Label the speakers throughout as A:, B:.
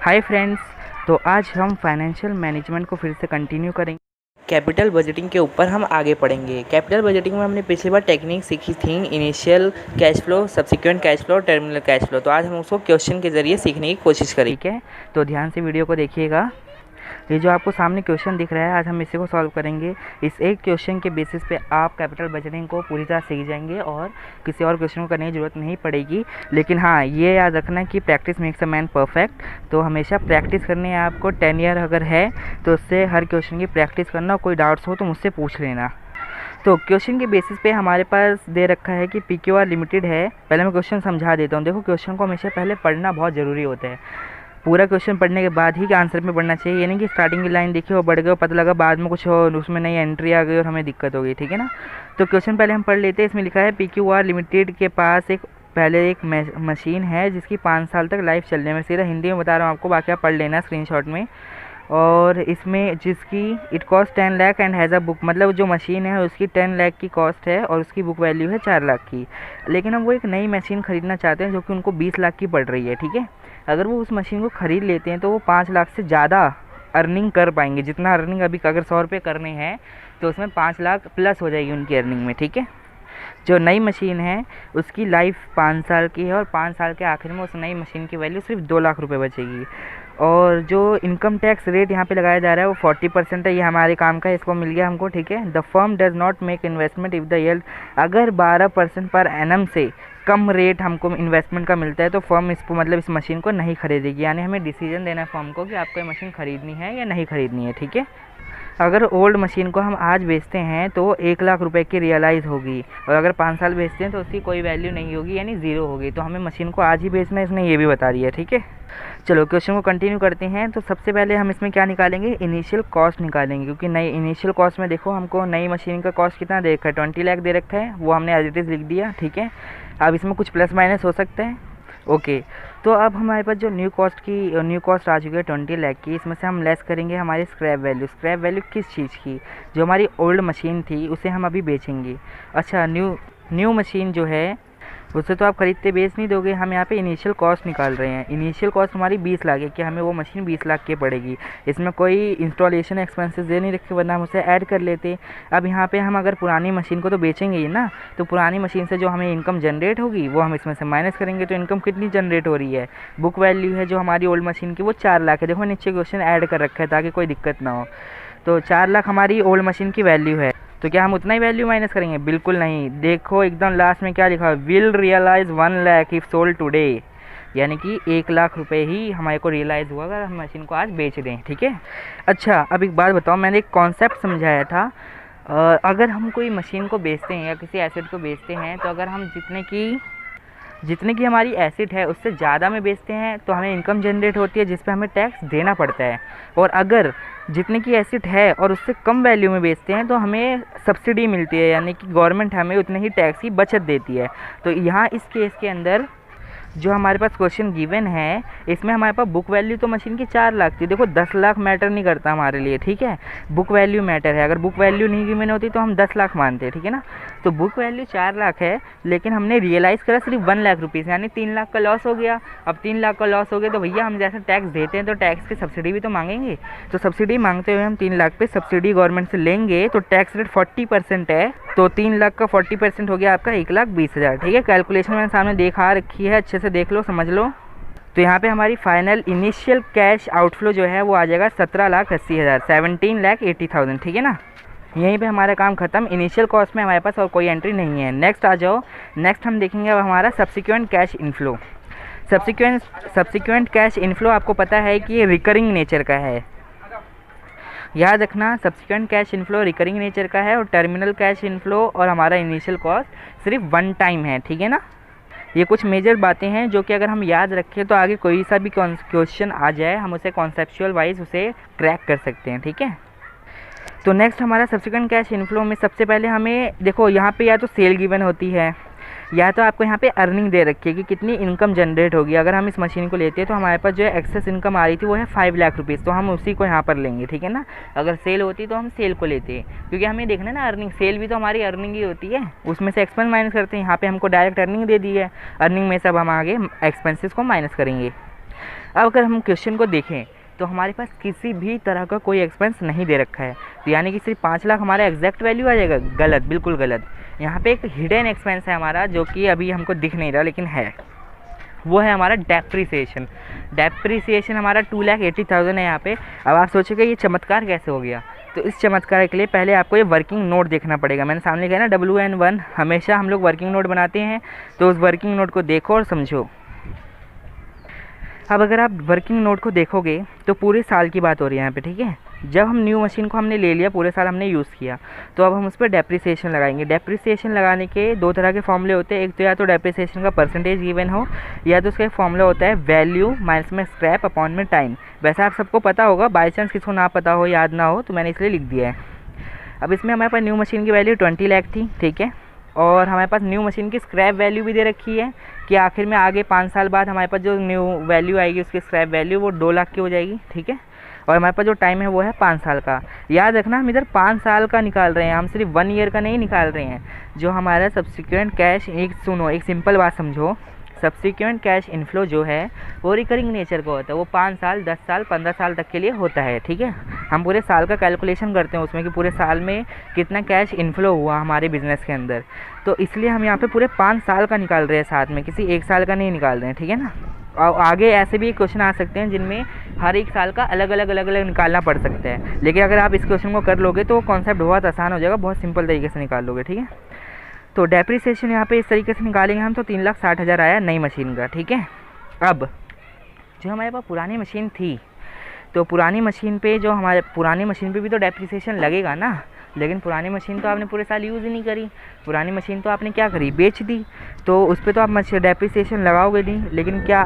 A: Hi friends, तो आज हम फाइनेंशियल मैनेजमेंट को फिर से कंटिन्यू करेंगे। कैपिटल बजटिंग के ऊपर हम आगे पढ़ेंगे। कैपिटल बजटिंग में हमने पिछली बार टेक्निक सीखी थी, initial cash flow, subsequent cash flow, terminal cash flow. तो आज हम उसको क्वेश्चन के ज़रिए सीखने की कोशिश करेंगे। ठीक है, तो ध्यान से वीडियो को देखिएगा। ये जो आपको सामने क्वेश्चन दिख रहा है, आज हम इसी को सॉल्व करेंगे। इस एक क्वेश्चन के बेसिस पे आप कैपिटल बजटिंग को पूरी तरह सीख जाएंगे और किसी और क्वेश्चन को करने की ज़रूरत नहीं पड़ेगी। लेकिन हाँ, ये याद रखना कि practice makes a man perfect. तो हमेशा प्रैक्टिस करनी है आपको। 10 ईयर अगर है तो उससे हर क्वेश्चन की प्रैक्टिस करना। कोई डाउट्स हो तो मुझसे पूछ लेना। तो क्वेश्चन के बेसिस पे हमारे पास दे रखा है कि PQR लिमिटेड है। पहले मैं क्वेश्चन समझा देता हूँ। देखो, क्वेश्चन को हमेशा पहले पढ़ना बहुत ज़रूरी होता है। पूरा क्वेश्चन पढ़ने के बाद ही आंसर में बढ़ना चाहिए। ये नहीं कि स्टार्टिंग की लाइन देखी और बढ़ गए और पता लगा बाद में कुछ और उसमें नई एंट्री आ गई और हमें दिक्कत हो गई। ठीक है ना। तो क्वेश्चन पहले हम पढ़ लेते हैं। इसमें लिखा है PQR लिमिटेड के पास एक मशीन है जिसकी 5 साल तक लाइफ चलने में। सीधा हिंदी में बता रहा हूँ आपको, बाकी आप पढ़ लेना स्क्रीनशॉट में। और इसमें जिसकी it cost 10 lakh and has a book, मतलब जो मशीन है उसकी 10 लाख की कॉस्ट है और उसकी बुक वैल्यू है 4 लाख की। लेकिन हम वो एक नई मशीन ख़रीदना चाहते हैं जो कि उनको 20 लाख की पड़ रही है। ठीक है। अगर वो उस मशीन को ख़रीद लेते हैं तो वो 5 लाख से ज़्यादा अर्निंग कर पाएंगे। जितना अर्निंग अभी अगर 100 रुपये करने हैं तो उसमें 5 लाख प्लस हो जाएगी उनकी अर्निंग में। ठीक है। जो नई मशीन है उसकी लाइफ 5 साल की है और 5 साल के आखिर में उस नई मशीन की वैल्यू सिर्फ 2 लाख रुपए बचेगी। और जो इनकम टैक्स रेट यहाँ पे लगाया जा रहा है वो 40% है। ये हमारे काम का है, इसको मिल गया हमको। ठीक है। The firm does not make investment if the yield, अगर 12% पर एनम से कम रेट हमको इन्वेस्टमेंट का मिलता है तो फर्म इसको मतलब इस मशीन को नहीं खरीदेगी। यानी हमें डिसीजन देना है फर्म को कि आपको ये मशीन ख़रीदनी है या नहीं ख़रीदनी है। ठीक है। अगर ओल्ड मशीन को हम आज बेचते हैं तो 1 लाख रुपए की रियलाइज़ होगी और अगर 5 साल बेचते हैं तो उसकी कोई वैल्यू नहीं होगी, यानी ज़ीरो होगी। तो हमें मशीन को आज ही बेचना है, इसने ये भी बता दिया। ठीक है। चलो क्वेश्चन को कंटिन्यू करते हैं। तो सबसे पहले हम इसमें क्या निकालेंगे, इनिशियल कॉस्ट निकालेंगे। क्योंकि नई इनिशियल कॉस्ट में देखो हमको नई मशीन का कॉस्ट कितना दे रखा है, 20 लाख दे रखा है। वो हमने एज इट इज़ लिख दिया। ठीक है। अब इसमें कुछ प्लस माइनस हो सकता है। ओके। तो अब हमारे पास जो न्यू कॉस्ट आ चुकी है 20 लाख की, इसमें से हम लेस करेंगे हमारी स्क्रैप वैल्यू। स्क्रैप वैल्यू किस चीज़ की, जो हमारी ओल्ड मशीन थी उसे हम अभी बेचेंगे। अच्छा, न्यू मशीन जो है उससे तो आप खरीदते बेच नहीं दोगे। हम यहाँ पे इनिशियल कॉस्ट निकाल रहे हैं। इनिशियल कॉस्ट हमारी 20 लाख है कि हमें वो मशीन 20 लाख की पड़ेगी। इसमें कोई इंस्टॉलेशन एक्सपेंसेस दे नहीं रखे, वरना हम उसे ऐड कर लेते। अब यहाँ पे हम अगर पुरानी मशीन को तो बेचेंगे ही ना, तो पुरानी मशीन से जो हमें इनकम जनरेट होगी वो हम इसमें से माइनस करेंगे। तो इनकम कितनी जनरेट हो रही है, बुक वैल्यू है जो हमारी ओल्ड मशीन की वो 4 लाख है। देखो नीचे क्वेश्चन ऐड कर रखा है ताकि कोई दिक्कत ना हो। तो 4 लाख हमारी ओल्ड मशीन की वैल्यू है। तो क्या हम उतना ही वैल्यू माइनस करेंगे? बिल्कुल नहीं। देखो एकदम लास्ट में क्या लिखा है, will realise 1 lakh if sold today, यानी कि 1 लाख रुपए ही हमारे को रियलाइज़ हुआ अगर हम मशीन को आज बेच दें। ठीक है। अच्छा, अब एक बात बताओ, मैंने एक कॉन्सेप्ट समझाया था। अगर हम कोई मशीन को बेचते हैं या किसी एसेट को बेचते हैं तो अगर हम जितने की हमारी एसेट है उससे ज़्यादा में बेचते हैं तो हमें इनकम जनरेट होती है जिस पे हमें टैक्स देना पड़ता है। और अगर जितने की एसेट है और उससे कम वैल्यू में बेचते हैं तो हमें सब्सिडी मिलती है, यानी कि गवर्नमेंट हमें उतने ही टैक्स की बचत देती है। तो यहाँ इस केस के अंदर जो हमारे पास क्वेश्चन गिवन है इसमें हमारे पास बुक वैल्यू तो मशीन की 4 लाख थी। देखो 10 लाख मैटर नहीं करता हमारे लिए। ठीक है। बुक वैल्यू मैटर है। अगर बुक वैल्यू नहीं गिवन होती तो हम 10 लाख मानते हैं। ठीक है ना। तो बुक वैल्यू 4 लाख है लेकिन हमने रियलाइज़ करा सिर्फ 1 लाख रुपीज़, यानी 3 लाख का लॉस हो गया। अब 3 लाख का लॉस हो गया तो भैया हम जैसे टैक्स देते हैं तो टैक्स की सब्सिडी भी तो मांगेंगे। तो सब्सिडी मांगते हुए हम 3 लाख पे सब्सिडी गवर्नमेंट से लेंगे तो टैक्स रेट 40% है। तो 3 लाख का 40% हो गया आपका 1,20,000। ठीक है। कैलकुलेशन मैंने सामने देखा रखी है, अच्छे से देख लो, समझ लो। तो यहाँ पे हमारी फाइनल इनिशियल कैश आउटफ्लो जो है वो आ जाएगा 17,80,000, 17,80,000। ठीक है ना। यहीं पे हमारा काम खत्म। इनिशियल कॉस्ट में हमारे पास और कोई एंट्री नहीं है। नेक्स्ट आ जाओ। नेक्स्ट हम देखेंगे अब हमारा subsequent cash inflow. Subsequent cash inflow आपको पता है कि ये रिकरिंग नेचर का है। याद रखना, subsequent cash inflow recurring nature का है और टर्मिनल कैश इनफ्लो और हमारा इनिशियल कॉस्ट सिर्फ 1 टाइम है। ठीक है ना। ये कुछ मेजर बातें हैं जो कि अगर हम याद रखें तो आगे कोई सा भी क्वेश्चन आ जाए हम उसे कॉन्सेप्चुअल वाइज उसे क्रैक कर सकते हैं। ठीक है। तो नेक्स्ट हमारा सब्सिक्वेंट कैश इनफ्लो में सबसे पहले हमें देखो यहाँ पे या तो सेल गिवन होती है या तो आपको यहाँ पे अर्निंग दे रखी है कि कितनी इनकम जनरेट होगी। अगर हम इस मशीन को लेते हैं तो हमारे पास जो है एक्सेस इनकम आ रही थी वो है 5 लाख रुपीज़, तो हम उसी को यहाँ पर लेंगे, ठीक है ना। अगर सेल होती तो हम सेल को लेते हैं, क्योंकि हमें देखना है ना अर्निंग, सेल भी तो हमारी अर्निंग ही होती है, उसमें से एक्सपेंस माइनस करते हैं। यहाँ पर हमको डायरेक्ट अर्निंग दे दी है, अर्निंग में सब हम आगे एक्सपेंसिस को माइनस करेंगे। अब अगर हम क्वेश्चन को देखें तो हमारे पास किसी भी तरह का कोई एक्सपेंस नहीं दे रखा है, तो यानी कि सिर्फ 5 लाख हमारा एग्जैक्ट वैल्यू आ जाएगा। गलत, बिल्कुल गलत। यहाँ पे एक हिडन एक्सपेंस है हमारा, जो कि अभी हमको दिख नहीं रहा लेकिन है, वो है हमारा डेप्रिसिएशन। डेप्रिसिएशन हमारा 2,80,000 है यहाँ पे। अब आप सोचोगे ये चमत्कार कैसे हो गया, तो इस चमत्कार के लिए पहले आपको ये वर्किंग नोट देखना पड़ेगा। मैंने सामने कहा ना WN1, हमेशा हम लोग वर्किंग नोट बनाते हैं, तो उस वर्किंग नोट को देखो और समझो। अब अगर आप वर्किंग नोट को देखोगे तो पूरे साल की बात हो रही है यहाँ पे, ठीक है। जब हम न्यू मशीन को हमने ले लिया, पूरे साल हमने यूज़ किया, तो अब हम उस पर डेप्रिसिएशन लगाएंगे। डेप्रिसिएशन लगाने के 2 तरह के फॉर्मूले होते हैं, एक तो या तो डेप्रिसिएशन का परसेंटेज गिवन हो, या तो उसका एक फॉर्मूला होता है वैल्यू माइनस में स्क्रैप अपॉन में टाइम। वैसे आप सबको पता होगा, बाई चांस किसको ना पता हो, याद ना हो, तो मैंने इसलिए लिख दिया है। अब इसमें हमारे पास न्यू मशीन की वैल्यू 20 लाख थी, ठीक है, और हमारे पास न्यू मशीन की स्क्रैप वैल्यू भी दे रखी है कि आखिर में आगे 5 साल बाद हमारे पास जो न्यू वैल्यू आएगी उसकी स्क्रैप वैल्यू वो 2 लाख की हो जाएगी, ठीक है। और हमारे पास जो टाइम है वो है 5 साल का। याद रखना, हम इधर 5 साल का निकाल रहे हैं, हम सिर्फ 1 ईयर का नहीं निकाल रहे हैं। जो हमारा सब्सिक्वेंट कैश, एक सुनो, एक सिंपल बात समझो, सब्सिक्वेंट कैश इनफ्लो जो है वो रिकरिंग नेचर का होता है, वो 5 साल, 10 साल, 15 साल तक के लिए होता है, ठीक है। हम पूरे साल का कैलकुलेशन करते हैं उसमें कि पूरे साल में कितना कैश इनफ्लो हुआ हमारे बिज़नेस के अंदर, तो इसलिए हम यहाँ पे पूरे 5 साल का निकाल रहे हैं साथ में, किसी 1 साल का नहीं निकाल रहे हैं, ठीक है ना। और आगे ऐसे भी क्वेश्चन आ सकते हैं जिनमें हर एक साल का अलग अलग निकालना पड़ सकता है, लेकिन अगर आप इस क्वेश्चन को कर लोगे तो कॉन्सेप्ट बहुत आसान हो जाएगा, बहुत सिंपल तरीके से निकाल लोगे, ठीक है। तो डेप्रिसिएशन यहाँ पे इस तरीके से निकालेंगे हम, तो 3,60,000 आया नई मशीन का, ठीक है। अब जो हमारे पास पुरानी मशीन थी, तो पुरानी मशीन पे जो हमारे पुरानी मशीन पे भी तो डेप्रिसिएशन लगेगा ना, लेकिन पुरानी मशीन तो आपने पूरे साल यूज़ ही नहीं करी, पुरानी मशीन तो आपने क्या करी, बेच दी, तो उस पर तो आप डेप्रिसिएशन लगाओगे नहीं।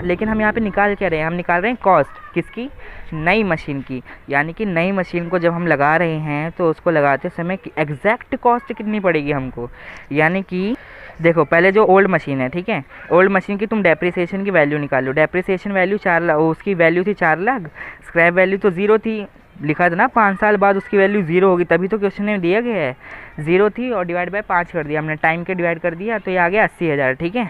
A: लेकिन हम यहाँ पे निकाल क्या रहे हैं, हम निकाल रहे हैं कॉस्ट किसकी, नई मशीन की। यानी कि नई मशीन को जब हम लगा रहे हैं तो उसको लगाते समय एग्जैक्ट कॉस्ट कितनी पड़ेगी हमको, यानी कि देखो पहले जो ओल्ड मशीन है, ठीक है, ओल्ड मशीन की तुम डेप्रिसिएशन की वैल्यू निकालो। डेप्रिसिएशन वैल्यू 4 लाख, उसकी वैल्यू थी 4 लाख, स्क्रैप वैल्यू तो 0 थी, लिखा था ना 5 साल बाद उसकी वैल्यू 0 होगी, तभी तो क्वेश्चन में दिया गया है। 0 थी और डिवाइड बाय 5 कर दिया हमने, टाइम के डिवाइड कर दिया, तो ये आ गया 80,000, ठीक है।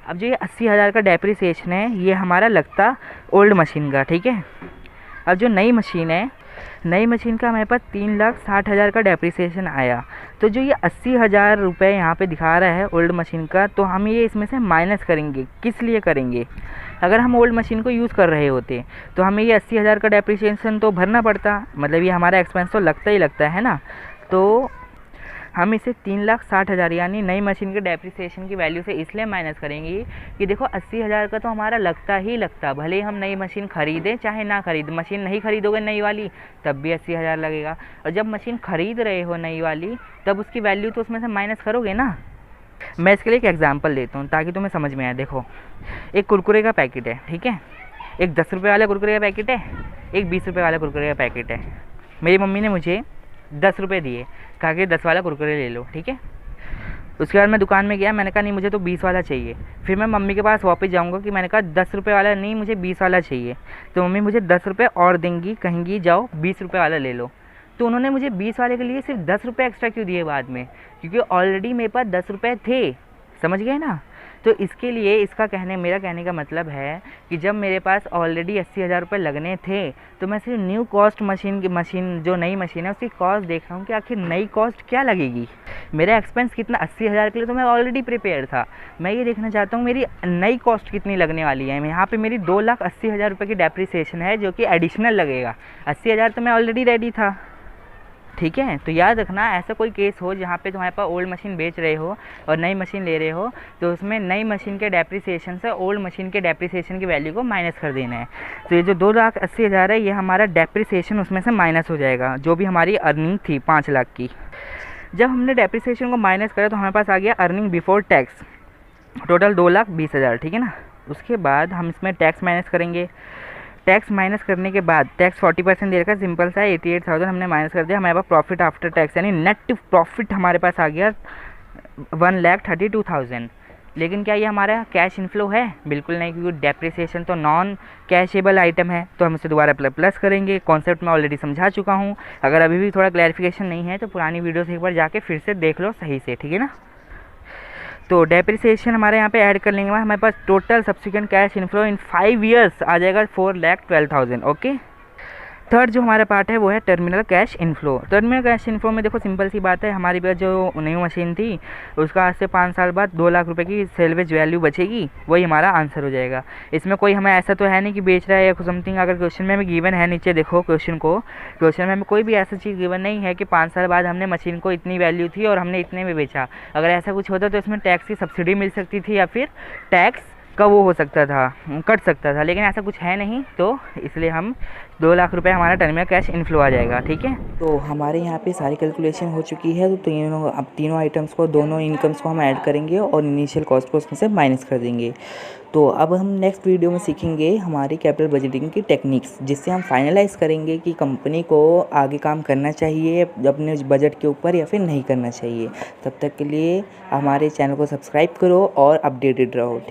A: अब जो ये 80,000 का डेप्रिसिएशन है ये हमारा लगता ओल्ड मशीन का, ठीक है। अब जो नई मशीन है, नई मशीन का हमारे पास 3,60,000 का डेप्रिसिएशन आया, तो जो ये 80,000 रुपये यहाँ पे दिखा रहा है ओल्ड मशीन का, तो हम ये इसमें से माइनस करेंगे। किस लिए करेंगे, अगर हम ओल्ड मशीन को यूज़ कर रहे होते तो हमें ये 80,000 का डेप्रिसिएशन तो भरना पड़ता, मतलब ये हमारा एक्सपेंस तो लगता ही लगता है ना। तो हम इसे 3,60,000 यानी नई मशीन के डेप्रिसिएशन की वैल्यू से इसलिए माइनस करेंगे कि देखो 80,000 का तो हमारा लगता ही लगता, भले ही हम नई मशीन खरीदें चाहे ना खरीदें। मशीन नहीं खरीदोगे नई वाली तब भी 80,000 लगेगा, और जब मशीन खरीद रहे हो नई वाली तब उसकी वैल्यू तो उसमें से माइनस करोगे ना। मैं इसके लिए एक एग्जांपल देता हूँ ताकि तुम्हें समझ में आए। देखो एक कुरकुरे का पैकेट है, ठीक है, एक 10 रुपये वाला कुरकुरे का पैकेट है, एक 20 रुपये वाला कुरकुरे का पैकेट है। मेरी मम्मी ने मुझे 10 रुपये दिए, कहा कि 10 वाला कुरकुरे ले लो, ठीक है। उसके बाद मैं दुकान में गया, मैंने कहा नहीं मुझे तो 20 वाला चाहिए। फिर मैं मम्मी के पास वापस जाऊंगा कि मैंने कहा 10 रुपये वाला नहीं, मुझे 20 वाला चाहिए, तो मम्मी मुझे 10 रुपये और देंगी, कहेंगी जाओ 20 रुपये वाला ले लो। तो उन्होंने मुझे 20 वाले के लिए सिर्फ 10 रुपये एक्स्ट्रा क्यों दिए बाद में, क्योंकि ऑलरेडी मेरे पास 10 रुपये थे, समझ गए ना। तो इसके लिए मेरा कहने का मतलब है कि जब मेरे पास ऑलरेडी 80,000 रुपये लगने थे तो मैं सिर्फ न्यू कॉस्ट मशीन जो नई मशीन है उसकी कॉस्ट देख रहा हूँ कि आखिर नई कॉस्ट क्या लगेगी। मेरा एक्सपेंस कितना 80,000 के लिए तो मैं ऑलरेडी प्रिपेयर था, मैं ये देखना चाहता हूँ मेरी नई कॉस्ट कितनी लगने वाली है। यहाँ पे मेरी 2,80,000 रुपये की डेप्रिसिएशन है जो कि एडिशनल लगेगा, 80,000 तो मैं ऑलरेडी रेडी था, ठीक है। तो याद रखना ऐसा कोई केस हो जहाँ पे तुम्हारे पास ओल्ड मशीन बेच रहे हो और नई मशीन ले रहे हो तो उसमें नई मशीन के डेप्रिसिएशन से ओल्ड मशीन के डेप्रिसिएशन की वैल्यू को माइनस कर देना है। तो ये जो 2,80,000 है ये हमारा डेप्रिसिएशन उसमें से माइनस हो जाएगा, जो भी हमारी अर्निंग थी 5 लाख की। जब हमने डेप्रिसिएशन को माइनस करा तो हमारे पास आ गया अर्निंग बिफोर टैक्स, टोटल 2,20,000, ठीक है ना। उसके बाद हम इसमें टैक्स माइनस करेंगे, टैक्स माइनस करने के बाद टैक्स 40% दे रखा है, सिंपल सा 88,000 हमने माइनस कर दिया, हमारे पास प्रॉफिट आफ्टर टैक्स यानी नेट प्रॉफिट हमारे पास आ गया 1,32,000। लेकिन क्या ये हमारा कैश इनफ्लो है? बिल्कुल नहीं, क्योंकि डेप्रिसिएशन तो नॉन कैशेबल आइटम है। तो हम इसे दोबारा प्लस करेंगे। कॉन्सेप्ट मैं ऑलरेडी समझा चुका हूँ। अगर अभी भी थोड़ा क्लैरिफिकेशन नहीं है तो पुरानी वीडियो से एक बार जाके फिर से देख लो सही से, ठीक है ना। तो डेप्रिसिएशन हमारे यहाँ पे ऐड कर लेंगे, हमारे पास टोटल सब्सिक्वेंट कैश इनफ्लो इन 5 ईयर्स आ जाएगा 4,12,000। ओके। थर्ड जो हमारा पार्ट है वो है terminal cash inflow. Terminal cash inflow में देखो सिंपल सी बात है, हमारी पास जो न्यू मशीन थी उसका आज से 5 साल बाद 2 लाख रुपए की सेल्वेज वैल्यू बचेगी, वही हमारा आंसर हो जाएगा। इसमें कोई हमें ऐसा तो है नहीं कि बेच रहा है या समथिंग। अगर क्वेश्चन में हमें गिवन है, नीचे देखो क्वेश्चन में हमें कोई भी ऐसा चीज़ गिवन नहीं है कि 5 साल बाद हमने मशीन को इतनी वैल्यू थी और हमने इतने में बेचा। अगर ऐसा कुछ होता तो इसमें टैक्स की सब्सिडी मिल सकती थी या फिर टैक्स का वो हो सकता था, कट सकता था, लेकिन ऐसा कुछ है नहीं। तो इसलिए हम 2 लाख रुपए हमारा टर्मिनल कैश इनफ्लो आ जाएगा, ठीक है। तो हमारे यहाँ पे सारी कैलकुलेशन हो चुकी है। तो अब तीनों आइटम्स को, दोनों इनकम्स को हम ऐड करेंगे और इनिशियल कॉस्ट को उसमें से माइनस कर देंगे। तो अब हम नेक्स्ट वीडियो में सीखेंगे हमारी कैपिटल बजटिंग की टेक्निक्स, जिससे हम फाइनलाइज करेंगे कि कंपनी को आगे काम करना चाहिए अपने बजट के ऊपर या फिर नहीं करना चाहिए। तब तक के लिए हमारे चैनल को सब्सक्राइब करो और अपडेटेड रहो, ठीक।